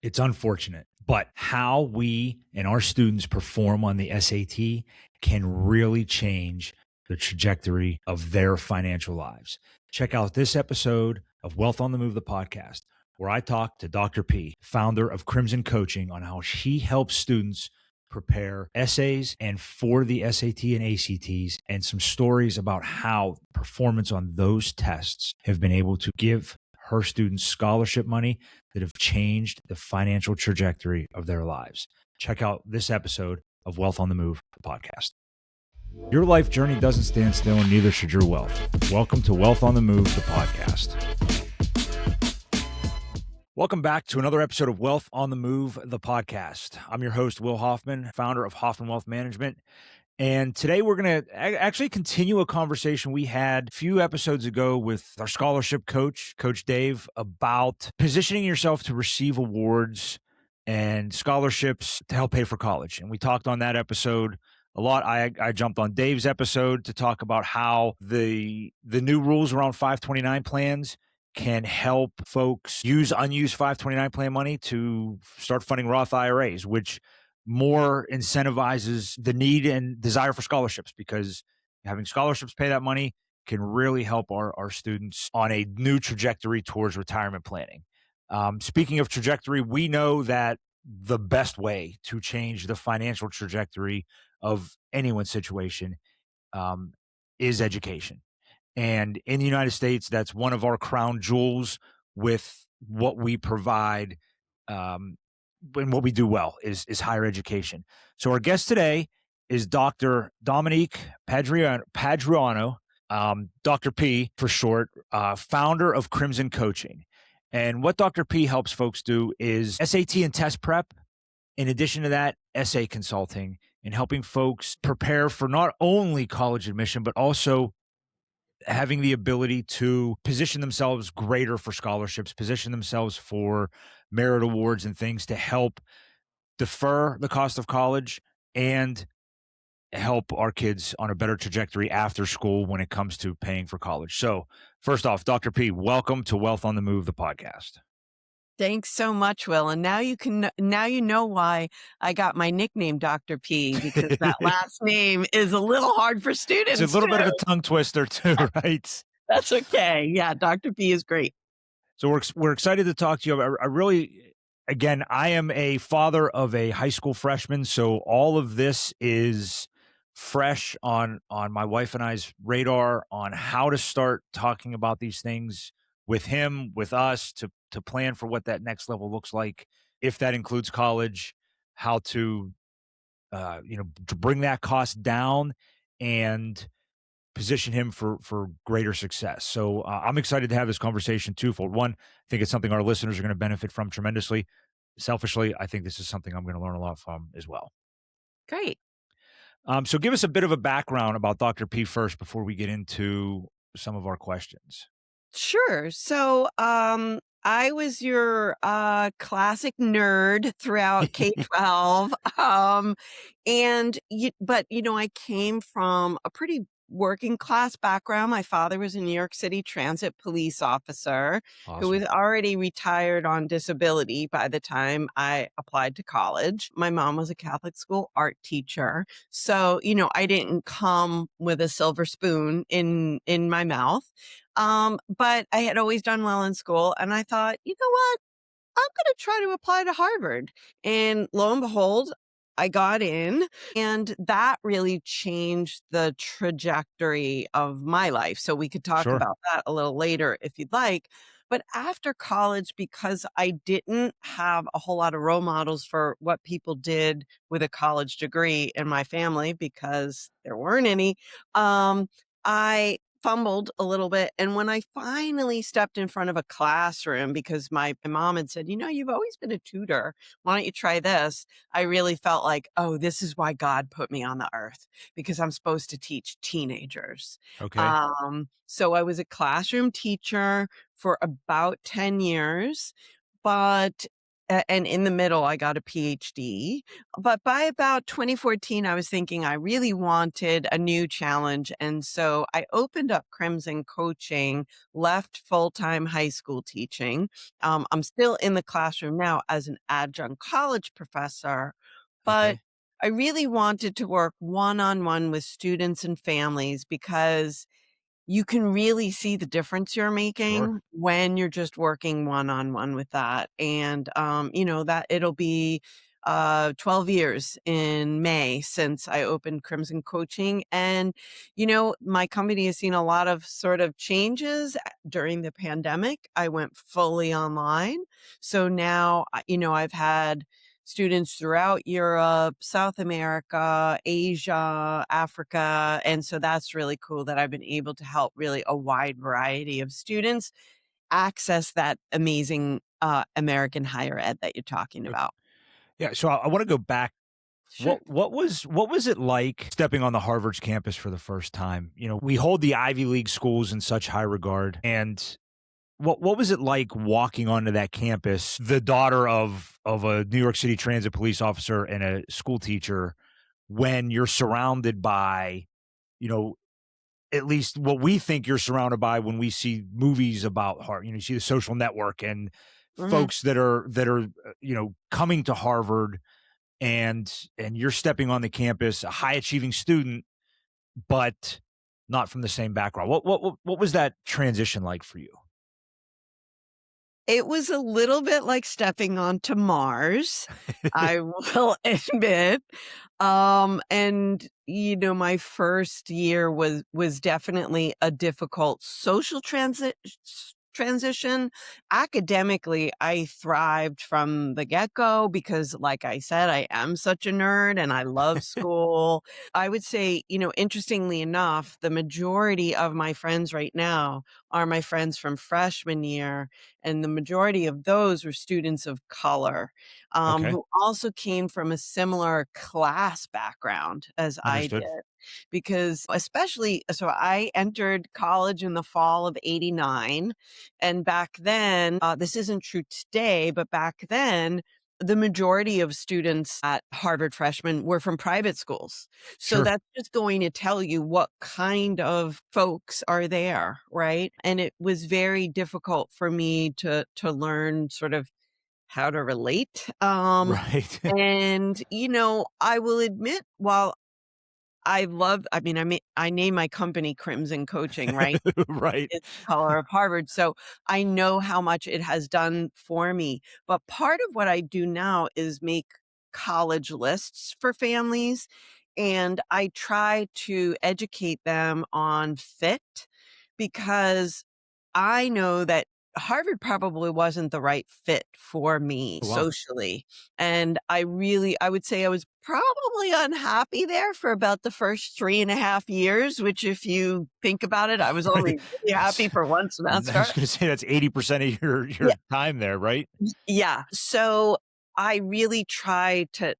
It's unfortunate, but how we and our students perform on the SAT can really change the trajectory of their financial lives. Check out this episode of Wealth on the Move, the podcast, where I talk to Dr. P, founder of Crimson Coaching, on how she helps students prepare essays and for the SAT and ACTs, and some stories about how performance on those tests have been able to give her students scholarship money that have changed the financial trajectory of their lives. Check out this episode of Wealth on the Move, the podcast. Your life journey doesn't stand still, and neither should your wealth. Welcome to Wealth on the Move, the podcast. Welcome back to another episode of Wealth on the Move, the podcast. I'm your host, Will Hoffman, founder of Hoffman Wealth Management. And today we're going to actually continue a conversation we had a few episodes ago with our scholarship coach, Coach Dave, about positioning yourself to receive awards and scholarships to help pay for college. And we talked on that episode a lot. I jumped on Dave's episode to talk about how the new rules around 529 plans can help folks use unused 529 plan money to start funding Roth IRAs, which more incentivizes the need and desire for scholarships, because having scholarships pay that money can really help our students on a new trajectory towards retirement planning. Speaking of trajectory, we know that the best way to change the financial trajectory of anyone's situation is education. And in the United States, that's one of our crown jewels with what we provide. And what we do well is higher education. So our guest today is Dr. Dominique Padurano, Dr. P for short, founder of Crimson Coaching. And what Dr. P helps folks do is SAT and test prep. In addition to that, essay consulting and helping folks prepare for not only college admission, but also having the ability to position themselves greater for scholarships, position themselves for merit awards and things to help defer the cost of college and help our kids on a better trajectory after school when it comes to paying for college. So first off, Dr. P, welcome to Wealth on the Move, the podcast. Thanks so much, Will. And now you know why I got my nickname Dr. P, because that last name is a little hard for students. It's a little bit of a tongue twister too, right? That's okay. Yeah, Dr. P is great. So we're excited to talk to you. I really, again, I am a father of a high school freshman, so all of this is fresh on my wife and I's radar on how to start talking about these things with him, with us, to plan for what that next level looks like, if that includes college, how to to bring that cost down and position him for greater success. So I'm excited to have this conversation twofold. One, I think it's something our listeners are going to benefit from tremendously. Selfishly, I think this is something I'm going to learn a lot from as well. Great. So give us a bit of a background about Dr. P first before we get into some of our questions. Sure. So I was your classic nerd throughout K-12. But I came from a pretty working class background. My father was a New York City transit police officer who was already retired on disability by the time I applied to college. My mom was a Catholic school art teacher. So, I didn't come with a silver spoon in my mouth. But I had always done well in school, and I thought, you know what? I'm going to try to apply to Harvard. And lo and behold, I got in, and that really changed the trajectory of my life. So we could talk about that a little later if you'd like. But after college, because I didn't have a whole lot of role models for what people did with a college degree in my family, because there weren't any, I fumbled a little bit. And when I finally stepped in front of a classroom, because my mom had said, you've always been a tutor. Why don't you try this? I really felt like, oh, this is why God put me on the earth, because I'm supposed to teach teenagers. Okay. So I was a classroom teacher for about 10 years, but And in the middle, I got a PhD. But by about 2014, I was thinking I really wanted a new challenge. And so I opened up Crimson Coaching, left full time high school teaching. I'm still in the classroom now as an adjunct college professor, but Okay. I really wanted to work one on one with students and families because you can really see the difference you're Sure. making when you're just working one-on-one with that, and, that it'll be, 12 years in May since I opened Crimson Coaching, and, my company has seen a lot of sort of changes during the pandemic. I went fully online, so now, I've had students throughout Europe, South America, Asia, Africa. And so that's really cool that I've been able to help really a wide variety of students access that amazing American higher ed that you're talking Uh, about. Yeah. So I want to go back. Sure. What was it like stepping on the Harvard's campus for the first time? We hold the Ivy League schools in such high regard, and what was it like walking onto that campus, the daughter of a New York City Transit police officer and a school teacher, when you're surrounded by, you know, at least what we think you're surrounded by when we see movies about Harvard. You see the Social Network and Mhm. folks that are coming to Harvard, and you're stepping on the campus, a high achieving student, but not from the same background. What was that transition like for you? It was a little bit like stepping onto Mars, I will admit. And my first year was definitely a difficult social transition. Academically, I thrived from the get-go because like I said, I am such a nerd and I love school. I would say, interestingly enough, the majority of my friends right now are my friends from freshman year, and the majority of those were students of color, Okay, who also came from a similar class background as I understood. did. Because especially so I entered college in the fall of '89, and back then, this isn't true today, but back then, the majority of students at Harvard freshmen were from private schools. So Sure. that's just going to tell you what kind of folks are there, right? And it was very difficult for me to learn sort of how to relate. Right. And I will admit, while I name my company Crimson Coaching, right? Right. It's the color of Harvard, so I know how much it has done for me, but part of what I do now is make college lists for families, and I try to educate them on fit because I know that Harvard probably wasn't the right fit for me Wow. socially, and I would say I was probably unhappy there for about the first 3.5 years, which if you think about it, I was only Right. really happy That's for 1 I semester. was gonna say that's 80% of your Yeah. your time there, right? Yeah. So I really tried to,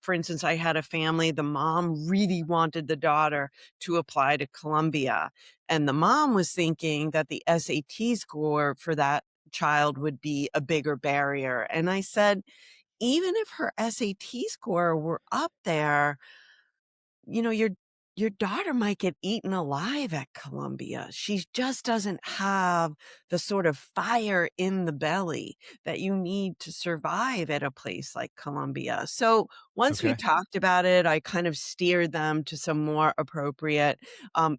for instance, I had a family, the mom really wanted the daughter to apply to Columbia. And the mom was thinking that the SAT score for that child would be a bigger barrier. And I said, even if her SAT score were up there, your daughter might get eaten alive at Columbia. She just doesn't have the sort of fire in the belly that you need to survive at a place like Columbia. So once we Okay. talked about it, I kind of steered them to some more appropriate,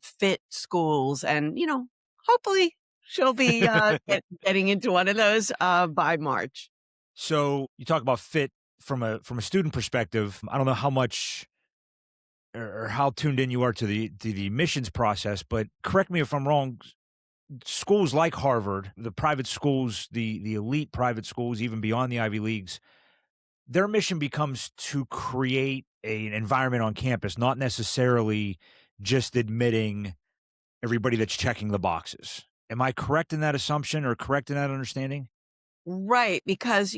fit schools, and hopefully she'll be getting into one of those by March. So, you talk about fit from a student perspective. I don't know how much or how tuned in you are to the admissions process, but correct me if I'm wrong. Schools like Harvard, the private schools, the elite private schools, even beyond the Ivy Leagues, their mission becomes to create an environment on campus, not necessarily just admitting everybody that's checking the boxes. Am I correct in that assumption or correct in that understanding? Right, because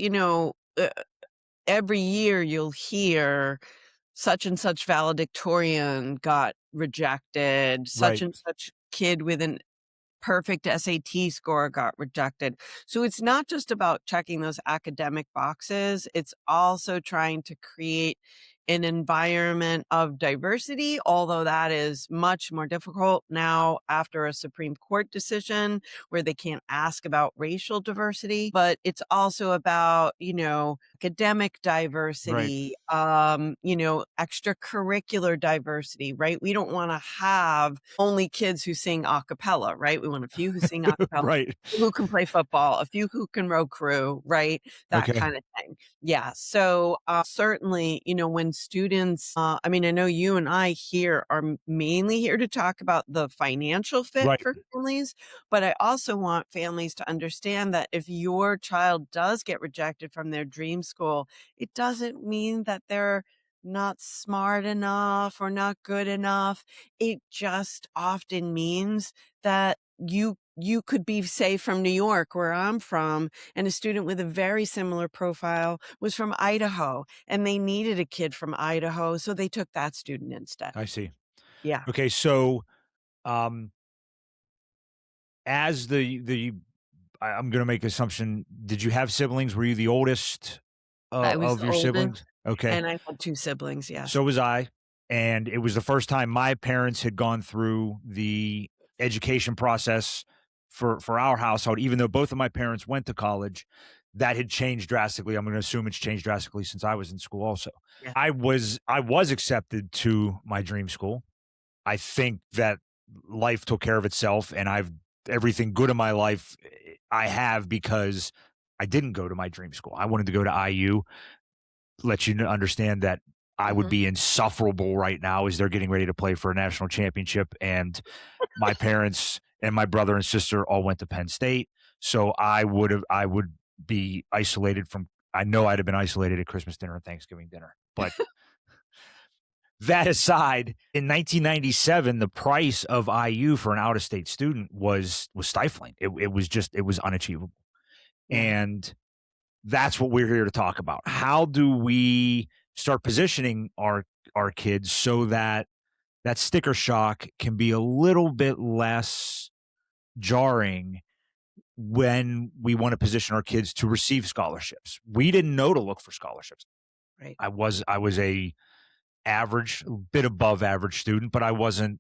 every year you'll hear such and such valedictorian got rejected, such Right. and such kid with an perfect SAT score got rejected. So it's not just about checking those academic boxes, it's also trying to create an environment of diversity, although that is much more difficult now after a Supreme Court decision where they can't ask about racial diversity. But it's also about, academic Right. diversity, extracurricular diversity, right? We don't want to have only kids who sing a cappella, right? We want a few who sing a cappella, Right. who can play football, a few who can row crew, right? That Okay. kind of thing. Yeah. So certainly, when students, I mean, I know you and I here are mainly here to talk about the financial fit Right. for families, but I also want families to understand that if your child does get rejected from their dream school, it doesn't mean that they're not smart enough or not good enough. It just often means that you could be, say, from New York, where I'm from, and a student with a very similar profile was from Idaho, and they needed a kid from Idaho, so they took that student instead. I see. Yeah, Okay. So, um, as I'm going to make assumption. Did you have siblings? Were you the oldest I was of the your oldest, siblings? Okay. and I had 2 siblings, yes. So was I. And it was the first time my parents had gone through the education process for our household, even though both of my parents went to college. That had changed drastically. I'm going to assume it's changed drastically since I was in school also. Yeah. I was accepted to my dream school. I think that life took care of itself, and I've everything good in my life I have because I didn't go to my dream school. I wanted to go to IU. Let you understand that I would Mhm. be insufferable right now as they're getting ready to play for a national championship, and my parents and my brother and sister all went to Penn State. So I would be isolated from. I know I'd have been isolated at Christmas dinner and Thanksgiving dinner, but that aside, in 1997, the price of IU for an out of state student was stifling. It was unachievable, Yeah, and that's what we're here to talk about. How do we start positioning our kids so that that sticker shock can be a little bit less jarring when we want to position our kids to receive scholarships? We didn't know to look for scholarships. right. I was a average, a bit above average student, but I wasn't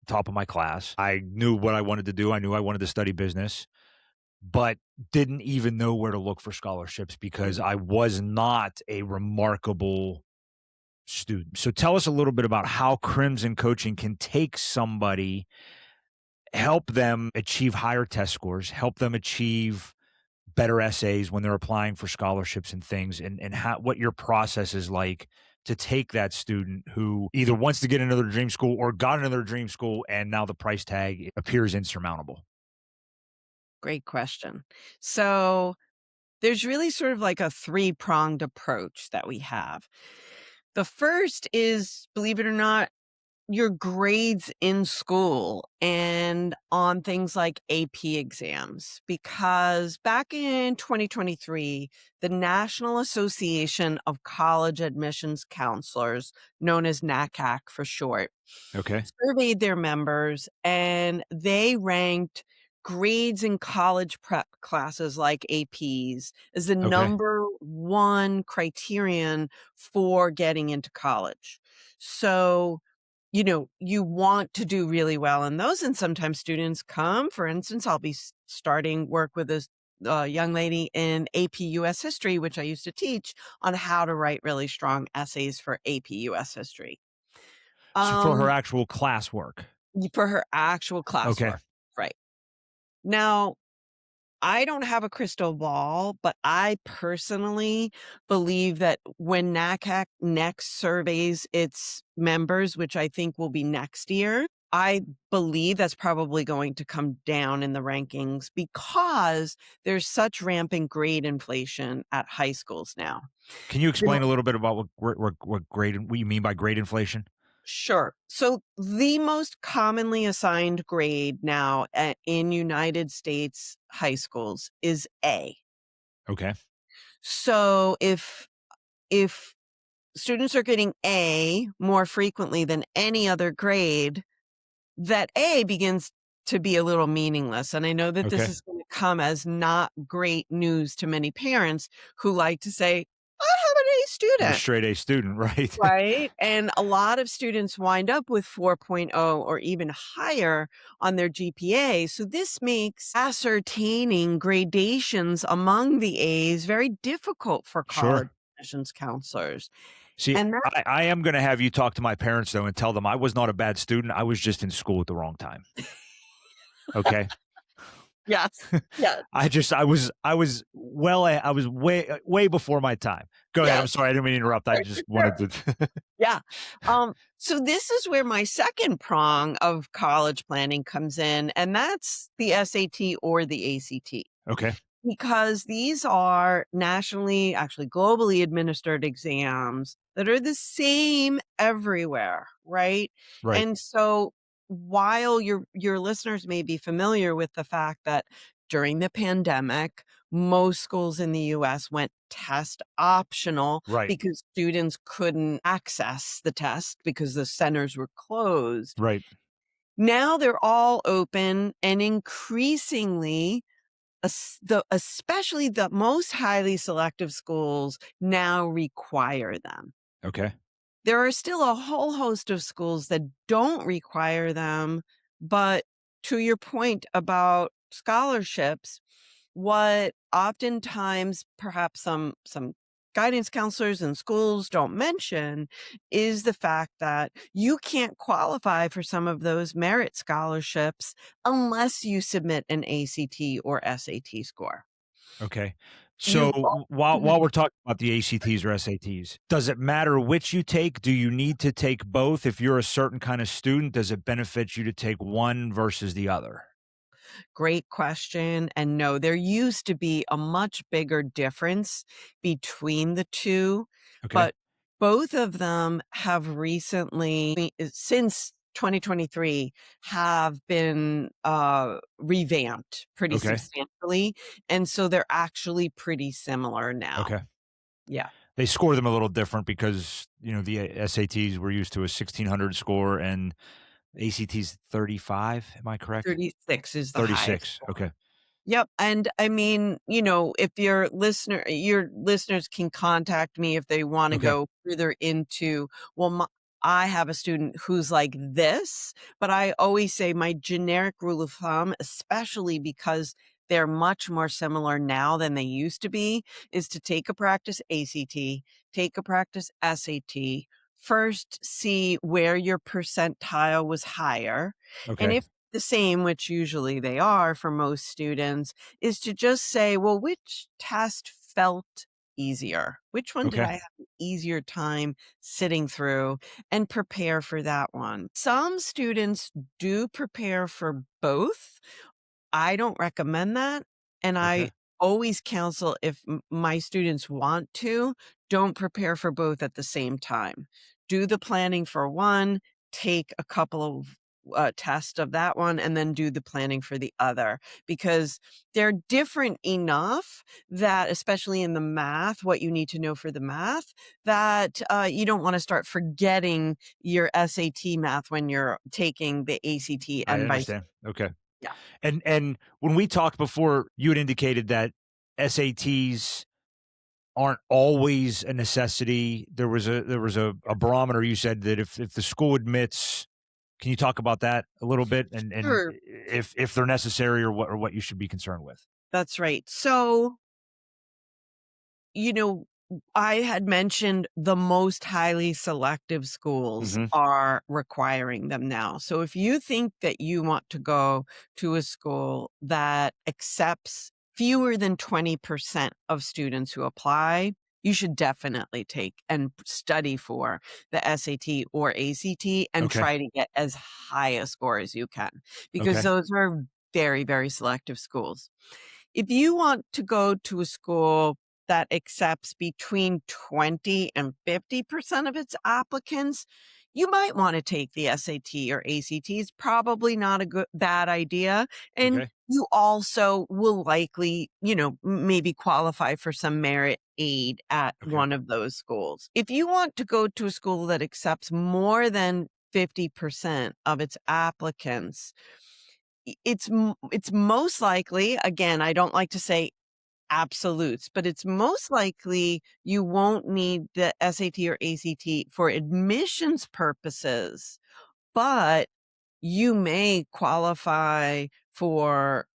top of my class. I knew what I wanted to do. I knew I wanted to study business, but didn't even know where to look for scholarships because Mhm. I was not a remarkable student. So tell us a little bit about how Crimson coaching can take somebody, help them achieve higher test scores, help them achieve better essays when they're applying for scholarships and things, and how what your process is like to take that student who either wants to get into their dream school or got into their dream school and now the price tag appears insurmountable. Great question. So, there's really sort of like a three-pronged approach that we have. The first is, believe it or not, your grades in school and on things like AP exams. Because back in 2023, the National Association of College Admissions Counselors, known as NACAC for short, Okay. surveyed their members and they ranked grades in college prep classes like APs as the Okay. number one criterion for getting into college. So, you want to do really well in those. And sometimes students come, for instance, I'll be starting work with this young lady in AP US history, which I used to teach on how to write really strong essays for AP US history. So for her Um, actual classwork. for her actual Okay. classwork, right. Now, I don't have a crystal ball, but I personally believe that when NACAC next surveys its members, which I think will be next year, I believe that's probably going to come down in the rankings because there's such rampant grade inflation at high schools now. Can you The explain a little bit about what you mean by grade inflation? Sure. So the most commonly assigned grade now in United States high schools is A. Okay. So if students are getting A more frequently than any other grade, that A begins to be a little meaningless. And I know that this Okay. is going to come as not great news to many parents who like to say, I have an A I'm a student. straight A student, right? Right, and a lot of students wind up with 4.0 or even higher on their GPA, so this makes ascertaining gradations among the A's very difficult for college Sure. admissions counselors, See, and that I am gonna have you talk to my parents, though, and tell them I was not a bad student, I was just in school at the wrong time, okay? Yes, yes, I was way before my time. Go ahead, I'm yes, sorry, I didn't mean to interrupt, I just sure. wanted to Yeah. So this is where my second prong of college planning comes in, and that's the SAT or the ACT. Okay, Because these are nationally, actually globally administered exams that are the same everywhere, right? right, And so while your listeners may be familiar with the fact that during the pandemic, most schools in the US went test optional right, because students couldn't access the test because the centers were closed. right, Now they're all open and increasingly especially the most highly selective schools now require them. okay, There are still a whole host of schools that don't require them, but to your point about scholarships, what oftentimes perhaps some guidance counselors and schools don't mention is the fact that you can't qualify for some of those merit scholarships unless you submit an ACT or SAT score. okay. So, You while we're talking about the ACTs or SATs, does it matter which you take? Do you need to take both? If you're a certain kind of student, does it benefit you to take one versus the other? Great question. And no, there used to be a much bigger difference between the two, Okay, but both of them have recently, since 2023, have been revamped pretty okay, substantially. And so they're actually pretty similar now. okay. Yeah. They score them a little different because, the SATs were used to a 1,600 score and ACT's 35, am I correct? 36 is the highest. 36, okay, Yep, and I mean, if your listeners can contact me if they wanna okay, go further into, well, I have a student who's like this, but I always say my generic rule of thumb, especially because they're much more similar now than they used to be, is to take a practice ACT, take a practice SAT, first see where your percentile was higher, and okay, if the same, which usually they are for most students, is to just say, well, which test felt easier? Which one did okay, I have an easier time sitting through and prepare for that one? Some students do prepare for both. I don't recommend that, and I okay, always counsel if my students want to, don't prepare for both at the same time. Do the planning for one, take a couple of tests of that one, and then do the planning for the other because they're different enough that, especially in the math, what you need to know for the math, that you don't want to start forgetting your SAT math when you're taking the ACT I and vice. understand, okay. Yeah. And when we talked before, you had indicated that SATs aren't always a necessity. There was a barometer you said that if the school admits, can you talk about that a little bit and Sure. if they're necessary or what you should be concerned with? That's right. So, you know, I had mentioned the most highly selective schools Mhm. are requiring them now. So if you think that you want to go to a school that accepts fewer than 20% of students who apply, you should definitely take and study for the SAT or ACT and Okay, try to get as high a score as you can because okay, those are very, very selective schools. If you want to go to a school that accepts between 20 and 50% of its applicants, you might want to take the SAT or ACT. It's probably not a bad idea. And okay, you also will likely, maybe qualify for some merit aid at okay, one of those schools. If you want to go to a school that accepts more than 50% of its applicants, it's most likely, again, I don't like to say absolutes, but it's most likely you won't need the SAT or ACT for admissions purposes, but you may qualify for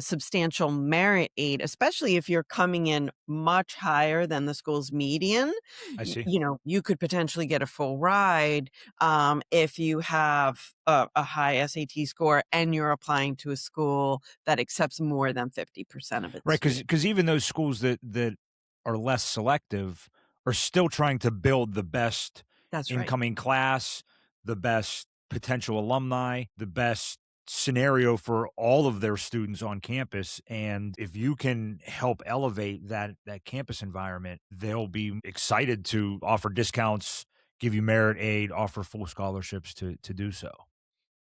substantial merit aid, especially if you're coming in much higher than the school's median. I see. You could potentially get a full ride if you have a high SAT score and you're applying to a school that accepts more than 50% of its Right, students. because even those schools that are less selective are still trying to build the best That's right. incoming class, the best potential alumni, the best scenario for all of their students on campus, and if you can help elevate that campus environment, they'll be excited to offer discounts, give you merit aid, offer full scholarships to do so.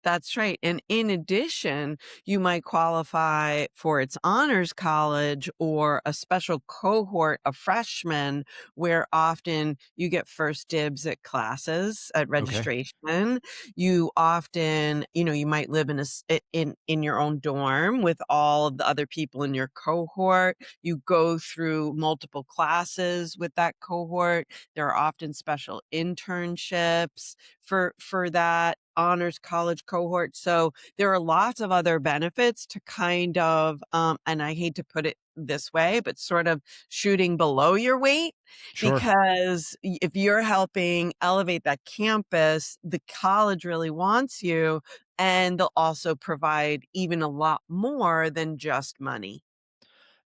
That's right. And in addition, you might qualify for its honors college or a special cohort of freshmen where often you get first dibs at classes at Okay, registration. You often, you might live in your own dorm with all of the other people in your cohort. You go through multiple classes with that cohort. There are often special internships for that honors college cohort. So there are lots of other benefits to kind of, and I hate to put it this way, but sort of shooting below your weight, sure. because if you're helping elevate that campus, the college really wants you, and they'll also provide even a lot more than just money.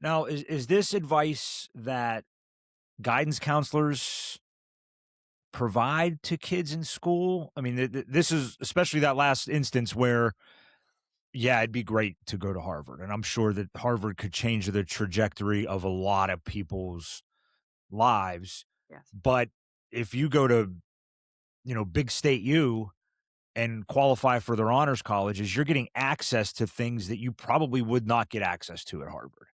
Now, is this advice that guidance counselors provide to kids in school? I mean, this is especially that last instance where, yeah, it'd be great to go to Harvard, and I'm sure that Harvard could change the trajectory of a lot of people's lives. Yes. But if you go to, big state U and qualify for their honors colleges, you're getting access to things that you probably would not get access to at Harvard.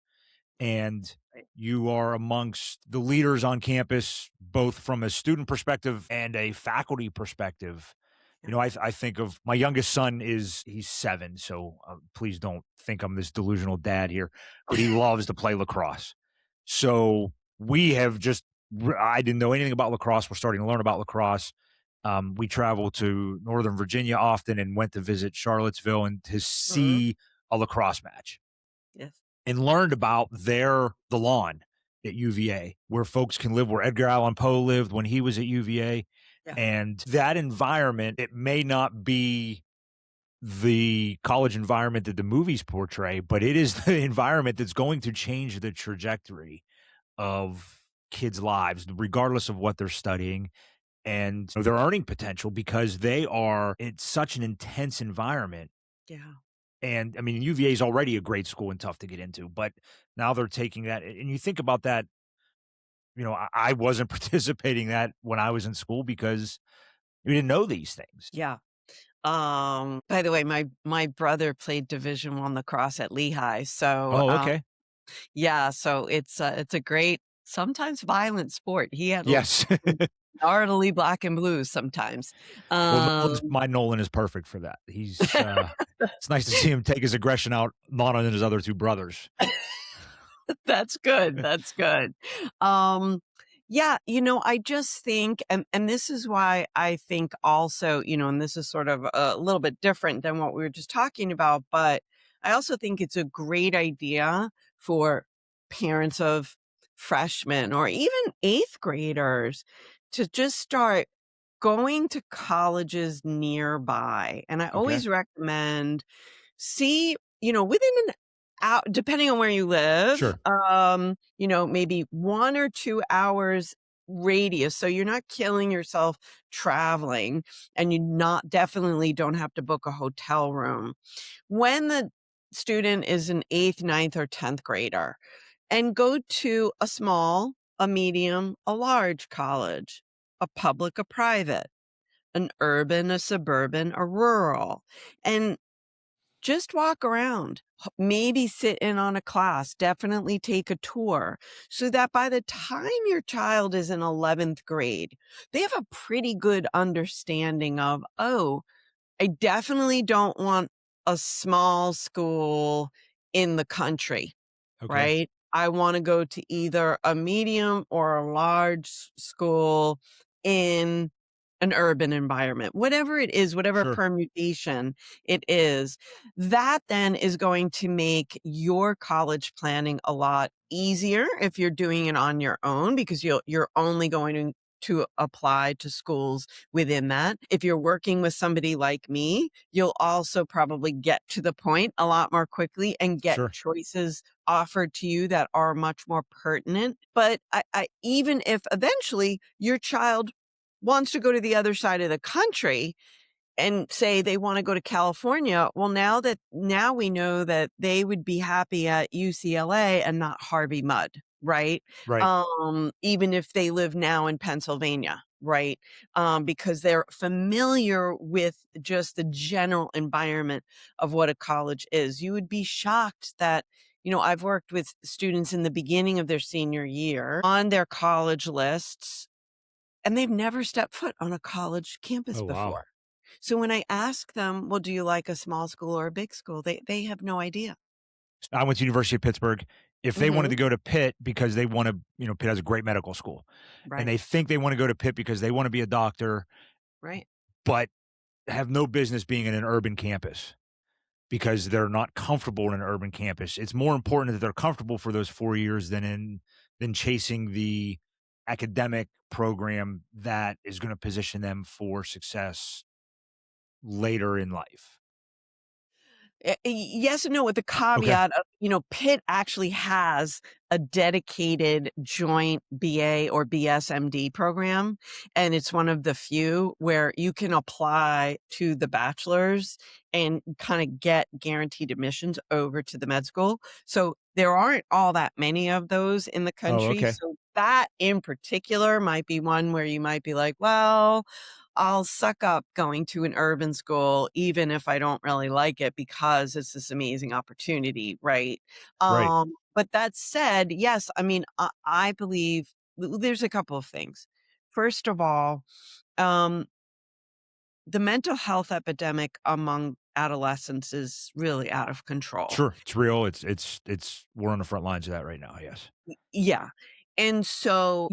And Right. you are amongst the leaders on campus, both from a student perspective and a faculty perspective. Yeah. I think of my youngest son he's 7, so please don't think I'm this delusional dad here, but he loves to play lacrosse. So we have I didn't know anything about lacrosse. We're starting to learn about lacrosse. We travel to Northern Virginia often and went to visit Charlottesville and to Mhm. see a lacrosse match Yes. and learned about the lawn at UVA, where folks can live, where Edgar Allan Poe lived when he was at UVA. Yeah. And that environment, it may not be the college environment that the movies portray, but it is the environment that's going to change the trajectory of kids' lives, regardless of what they're studying and their earning potential, because it's such an intense environment. Yeah. And I mean, UVA is already a great school and tough to get into, but now they're taking that. And you think about that, I wasn't participating that when I was in school because we didn't know these things. Yeah. By the way, my brother played Division I lacrosse at Lehigh, so, Oh, okay. yeah, so it's a great, sometimes violent sport. He had Yes. gnarly black and blues sometimes. Well, Um my Nolan is perfect for that. It's nice to see him take his aggression out, not on his other two brothers. That's good, that's good. Um, yeah, I just think, and this is why I think also, and this is sort of a little bit different than what we were just talking about, but I also think it's a great idea for parents of freshmen or even 8th graders to just start going to colleges nearby. And I Okay. always recommend, see, within an hour, depending on where you live, Sure. maybe 1 or 2 hours radius. So you're not killing yourself traveling, and you not definitely don't have to book a hotel room. When the student is an 8th, ninth, or 10th grader, and go to a small, a medium, a large college, a public, a private, an urban, a suburban, a rural, and just walk around, maybe sit in on a class, definitely take a tour, so that by the time your child is in 11th grade, they have a pretty good understanding of, oh, I definitely don't want a small school in the country, Okay. right? I wanna go to either a medium or a large school in an urban environment. Whatever it is, whatever Sure. permutation it is, that then is going to make your college planning a lot easier if you're doing it on your own because you're only going to apply to schools within that. If you're working with somebody like me, you'll also probably get to the point a lot more quickly and get Sure. choices offered to you that are much more pertinent. But I even if eventually your child wants to go to the other side of the country and say they wanna go to California, well, now we know that they would be happy at UCLA and not Harvey Mudd, right? Right. Even if they live now in Pennsylvania, right? Because they're familiar with just the general environment of what a college is. You would be shocked that I've worked with students in the beginning of their senior year on their college lists, and they've never stepped foot on a college campus Oh, wow. before. So when I ask them, "Well, do you like a small school or a big school?" They have no idea. I went to University of Pittsburgh. If they wanted Mhm. to go to Pitt because they wanna Pitt has a great medical school, and Right, they think they wanna go to Pitt because they wanna be a doctor, right. but have no business being in an urban campus because they're not comfortable in an urban campus. It's more important that they're comfortable for those 4 years than chasing the academic program that is gonna position them for success later in life. Yes and no, with the Okay. caveat of, Pitt actually has a dedicated joint BA or BSMD program, and it's one of the few where you can apply to the bachelor's and kinda get guaranteed admissions over to the med school. So, there aren't all that many of those in the Oh, country, okay. so that in particular might be one where you might be like, "Well, I'll suck up going to an urban school even if I don't really like it because it's this amazing opportunity, right? Right. But that said, yes, I mean, I believe there's a couple of things. First of all, um, the mental health epidemic among adolescents is really out of control. Sure. It's real. It's we're on the front lines of that right now, yes. Yeah. And so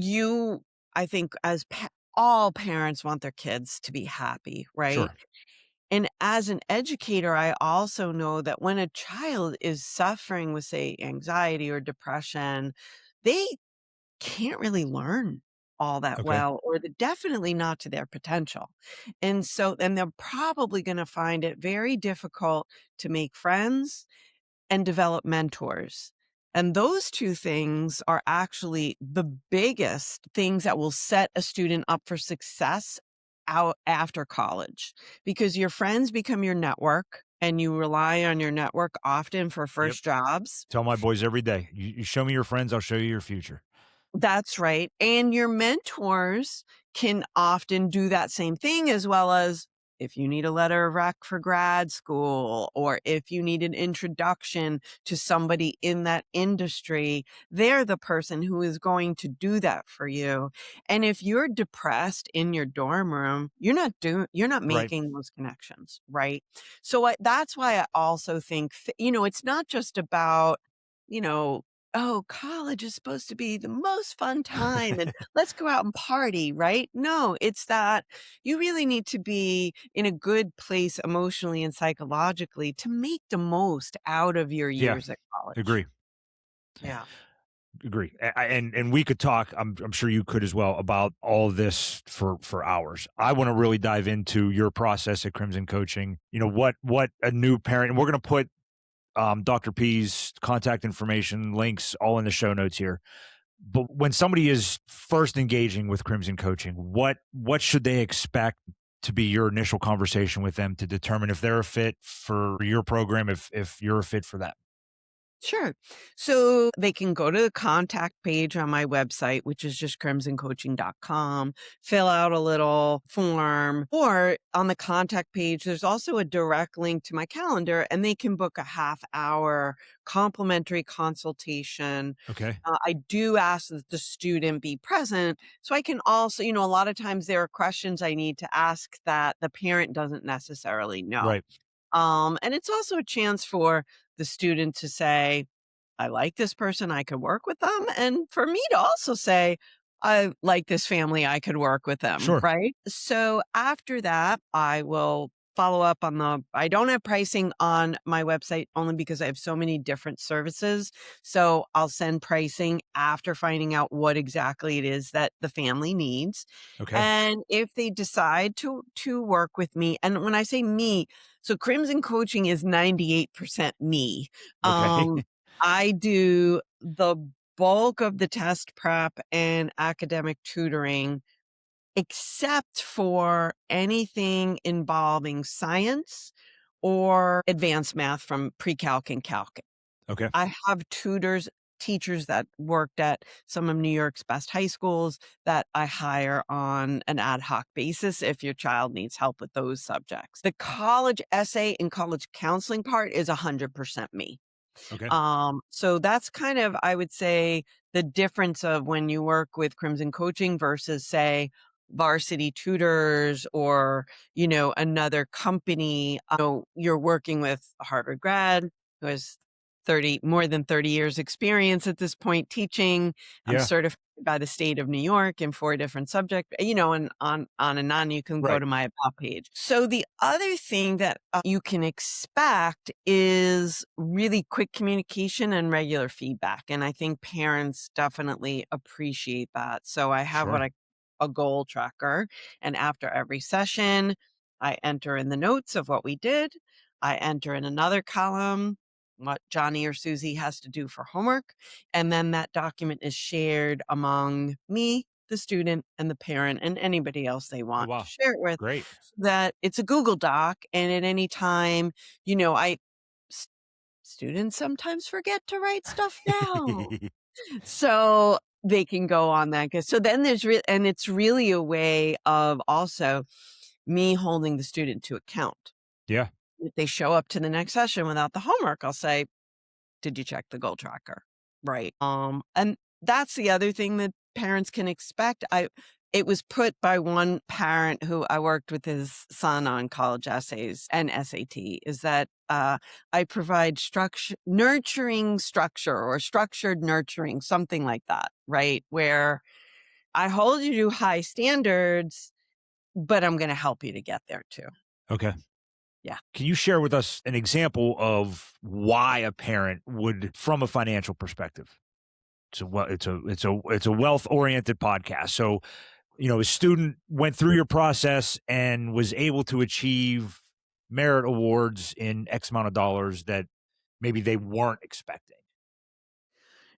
I think all parents want their kids to be happy, right? Sure. And as an educator, I also know that when a child is suffering with, say, anxiety or depression, they can't really learn all that Okay. well, or definitely not to their potential. And they're probably going to find it very difficult to make friends and develop mentors. And those 2 things are actually the biggest things that will set a student up for success out after college, because your friends become your network and you rely on your network often for Yep. first jobs. Tell my boys every day, you show me your friends, I'll show you your future. That's right, and your mentors can often do that same thing as well as if you need a letter of rec for grad school or if you need an introduction to somebody in that industry, they're the person who is going to do that for you, and if you're depressed in your dorm room, you're not Right. making those connections, right? So, that's why I also think, it's not just about, you know, "Oh, college is supposed to be the most fun time, and let's go out and party," right? No, it's that you really need to be in a good place emotionally and psychologically to make the most out of your Yeah. years at college. Agree. Yeah. Agree. And we could talk, I'm sure you could as well, about all this for hours. I wanna really dive into your process at Crimson Coaching. What a new parent, and we're gonna put, Dr. P's contact information, links all in the show notes here. But when somebody is first engaging with Crimson Coaching, what should they expect to be your initial conversation with them to determine if they're a fit for your program, if you're a fit for that? Sure. So they can go to the contact page on my website, which is just crimsoncoaching.com, fill out a little form, or on the contact page, there's also a direct link to my calendar and they can book a half hour complimentary consultation. Okay. I do ask that the student be present. So I can also, a lot of times there are questions I need to ask that the parent doesn't necessarily know. Right. And it's also a chance for the student to say, I like this person, I could work with them. And for me to also say, I like this family, I could work with them, Sure. right? So after that, I will follow up on I don't have pricing on my website only because I have so many different services. So I'll send pricing after finding out what exactly it is that the family needs. Okay. And if they decide to work with me, and when I say me, so Crimson Coaching is 98% me. Okay. Um, I do the bulk of the test prep and academic tutoring, except for anything involving science or advanced math from pre-calc and calc. Okay. I have teachers that worked at some of New York's best high schools that I hire on an ad hoc basis if your child needs help with those subjects. The college essay and college counseling part is 100% me. Okay. So that's kind of, I would say, the difference of when you work with Crimson Coaching versus, say, Varsity Tutors or, another company. You're working with a Harvard grad who has more than 30 years experience at this point teaching. I'm Yeah. certified by the state of New York in 4 different subjects, and on and on. You can go Right. to my About page. So the other thing that you can expect is really quick communication and regular feedback. And I think parents definitely appreciate that. So I have Sure. a goal tracker, and after every session, I enter in the notes of what we did. I enter in another column what Johnny or Susie has to do for homework. And then that document is shared among me, the student, and the parent, and anybody else they Oh, want to wow. share it with. Great. That it's a Google Doc. And at any time, s- students sometimes forget to write stuff down. So they can go on that. So then and it's really a way of also me holding the student to account. Yeah. If they show up to the next session without the homework, I'll say, did you check the goal tracker? Right. And that's the other thing that parents can expect. It was put by one parent who I worked with his son on college essays and SAT is that I provide nurturing structure or structured nurturing, something like that, right? Where I hold you to high standards, but I'm going to help you to get there too. Okay. Yeah. Can you share with us an example of why a parent would, from a financial perspective? It's a wealth oriented podcast. So, a student went through your process and was able to achieve merit awards in X amount of dollars that maybe they weren't expecting.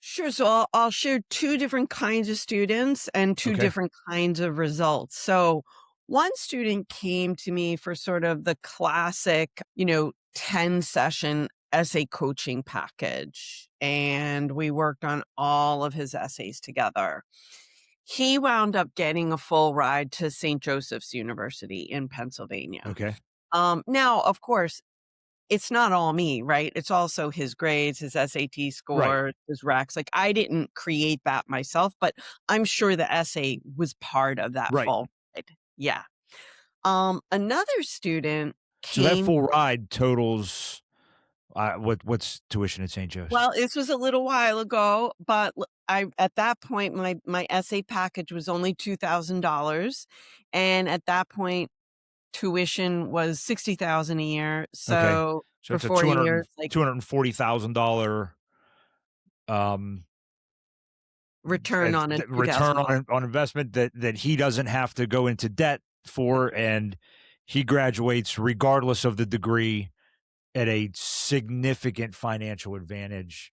Sure. So I'll share 2 different kinds of students and 2 Okay. different kinds of results. So one student came to me for sort of the classic, 10 session essay coaching package. And we worked on all of his essays together. He wound up getting a full ride to St. Joseph's University in Pennsylvania. Okay. Now, of course, it's not all me, right? It's also his grades, his SAT Right. score, his RECs. Like I didn't create that myself, but I'm sure the essay was part of that Right. full ride. Yeah. Another student So that came. full ride totals what's tuition at St. Joe's? Well, this was a little while ago, but I at that point my essay package was only $2,000, and at that point tuition was 60,000 a year. Okay. So So for it's a 4 years, like $240,000 um return on a return $2,000. on investment that he doesn't have to go into debt for, and he graduates regardless of the degree at a significant financial advantage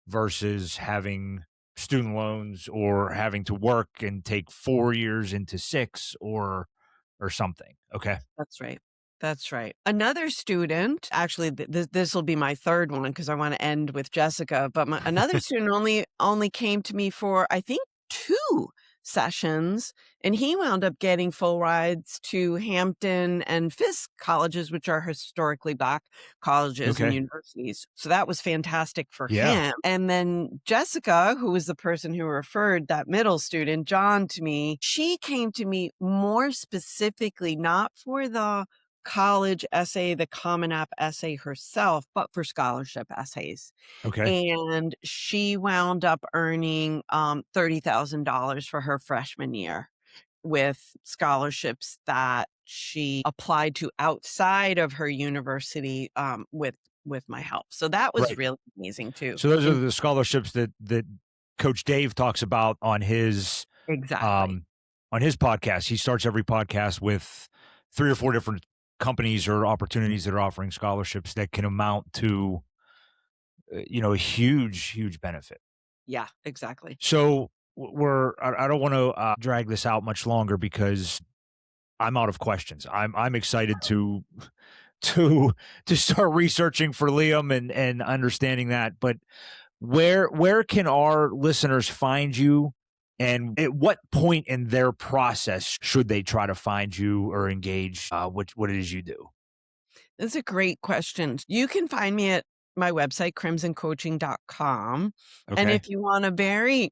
versus having student loans or having to work and take 4 years into 6 or something. Okay. That's right. That's right. Another student, actually, this will be my third one because I want to end with Jessica. But another student only came to me for I think 2 sessions, and he wound up getting full rides to Hampton and Fisk colleges, which are historically Black colleges and Okay. universities. So that was fantastic for Yeah. him. And then Jessica, who was the person who referred that middle student, John, to me, she came to me more specifically, not for the college essay, the Common App essay herself, but for scholarship essays. Okay. And she wound up earning $30,000 for her freshman year with scholarships that she applied to outside of her university, with my help. So that was Right. really amazing too. So those are And the scholarships that Coach Dave talks about exactly. um on his podcast. He starts every podcast with 3 or 4 different companies or opportunities that are offering scholarships that can amount to a huge benefit. Yeah, exactly. So I don't want to drag this out much longer because I'm out of questions. I'm excited to to start researching for Liam and understanding that. But where can our listeners find you, and at what point in their process should they try to find you or engage what it is you do? That's a great question. You can find me at my website, crimsoncoaching.com. And Okay. if you want a very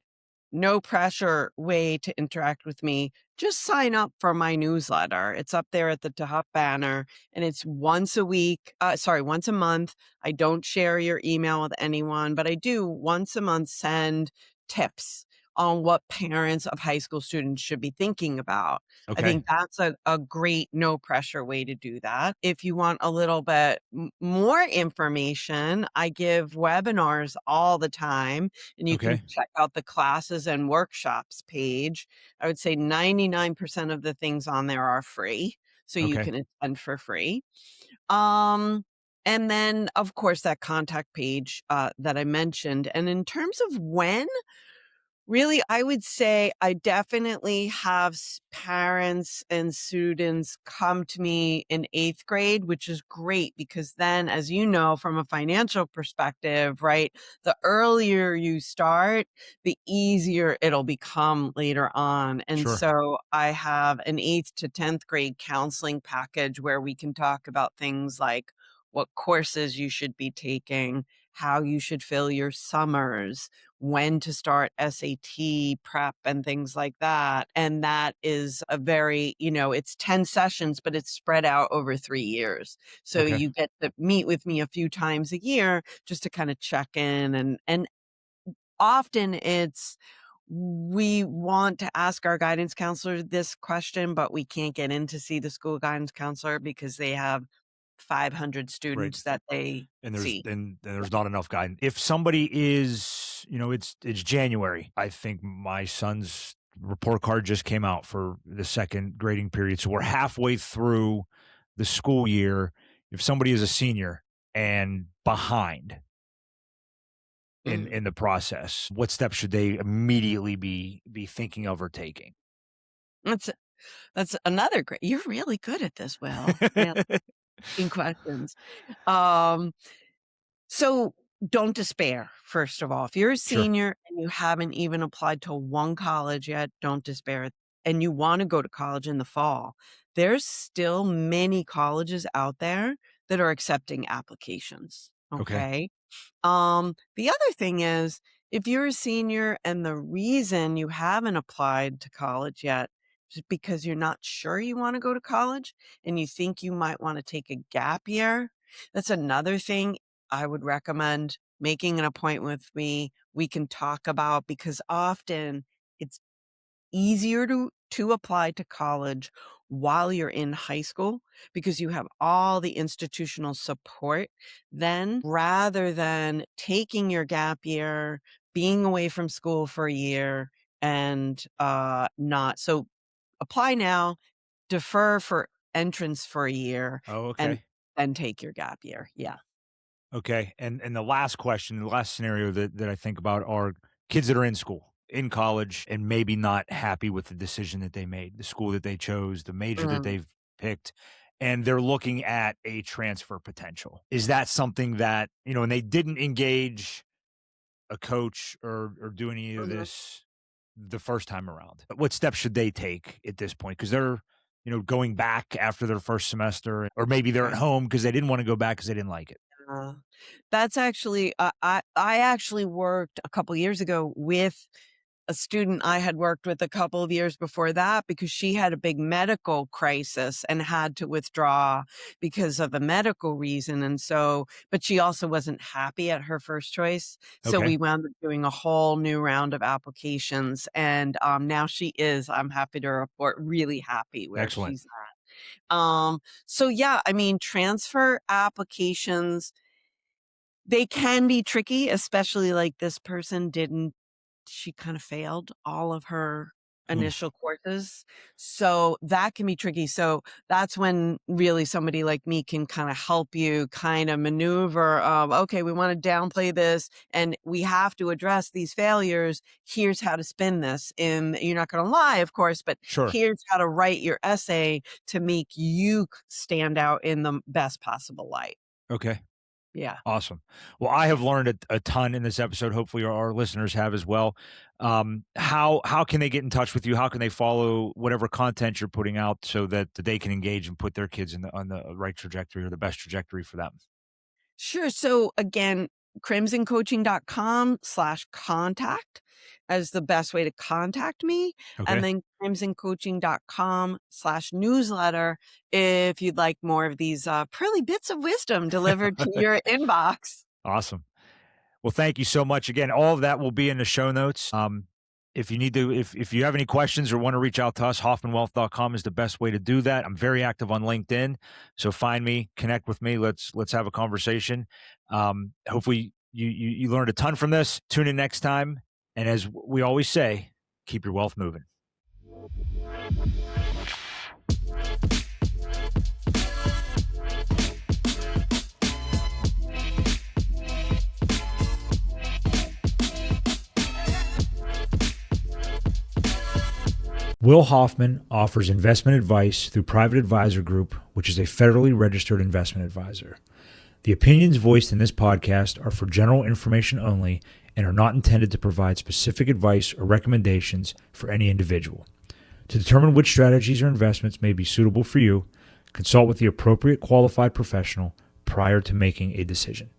no pressure way to interact with me, just sign up for my newsletter. It's up there at the top banner and it's once a week. Once a month. I don't share your email with anyone, but I do once a month send tips on what parents of high school students should be thinking about. I Okay. think that's a great no pressure way to do that. If you want a little bit more information, I give webinars all the time, and you can Okay. check out the classes and workshops page. I would say 99% of the things on there are free, so you Okay. can attend for free. Um, and then, of course, that contact page that I mentioned. And in terms of when, really, I would say I definitely have parents and students come to me in 8th grade, which is great because then, as you know, from a financial perspective, right, the earlier you start, the easier it'll become later on. And Sure. so I have an 8th to 10th grade counseling package where we can talk about things like what courses you should be taking, how you should fill your summers, when to start SAT prep and things like that. And that is a very, it's 10 sessions, but it's spread out over 3 years. So Okay. you get to meet with me a few times a year just to kind of check in. And often it's, we want to ask our guidance counselor this question, but we can't get in to see the school guidance counselor because they have 500 Right. students that they And there's see. and there's not enough guidance. If somebody is, it's January. I think my son's report card just came out for the second grading period. So we're halfway through the school year. If somebody is a senior and behind Mm. in the process, what steps should they immediately be thinking of or taking? That's that's another great. You're really good at this, Will. In questions. Um, so don't despair, first of all. If you're a Sure. senior and you haven't even applied to one college yet, don't despair. And you want to go to college in the fall, there's still many colleges out there that are accepting applications. Okay. Okay. The other thing is, if you're a senior and the reason you haven't applied to college yet is because you're not sure you want to go to college and you think you might want to take a gap year, that's another thing I would recommend making an appointment with me. We can talk about because often it's easier to apply to college while you're in high school because you have all the institutional support then rather than taking your gap year, being away from school for a year and not. So apply now, defer for entrance for a year Oh, and okay. then take your gap year. Yeah. Okay. And the last question, the last scenario that I think about are kids that are in school, in college, and maybe not happy with the decision that they made, the school that they chose, the major that Mm, they've picked, and they're looking at a transfer potential. Is that something that, and they didn't engage a coach or do any of mhm, this the first time around? What steps should they take at this point? Because they're, going back after their first semester, or maybe they're at right. home because they didn't want to go back because they didn't like it. Uh, that's actually I actually worked a couple years ago with a student I had worked with a couple of years before that because she had a big medical crisis and had to withdraw because of a medical reason. And so, but she also wasn't happy at her first choice. So Okay. we wound up doing a whole new round of applications. And now she is, I'm happy to report, really happy where Excellent. she's at. So yeah, I mean, transfer applications, they can be tricky, especially like this person didn't she kind of failed all of her Oof. initial courses. So that can be tricky. So that's when really somebody like me can kind of help you kind of maneuver of, okay, we want to downplay this and we have to address these failures. Here's how to spin this. And you're not going to lie, of course, but Sure. here's how to write your essay to make you stand out in the best possible light. Okay. Yeah. Awesome. Well, I have learned a ton in this episode. Hopefully, our listeners have as well. How can they get in touch with you? How can they follow whatever content you're putting out so that they can engage and put their kids on the right trajectory or the best trajectory for them? Sure. So again, crimsoncoaching.com/contact as the best way to contact me. And Okay. then crimsoncoaching.com/newsletter if you'd like more of these pearly bits of wisdom delivered to your inbox. Awesome. Well, thank you so much. Again, all of that will be in the show notes. If you need to, if you have any questions or want to reach out to us, hoffmanwealth.com is the best way to do that. I'm very active on LinkedIn. So find me, connect with me. Let's have a conversation. Hopefully you learned a ton from this. Tune in next time. And as we always say, keep your wealth moving. Will Hoffman offers investment advice through Private Advisor Group, which is a federally registered investment advisor. The opinions voiced in this podcast are for general information only and are not intended to provide specific advice or recommendations for any individual. To determine which strategies or investments may be suitable for you, consult with the appropriate qualified professional prior to making a decision.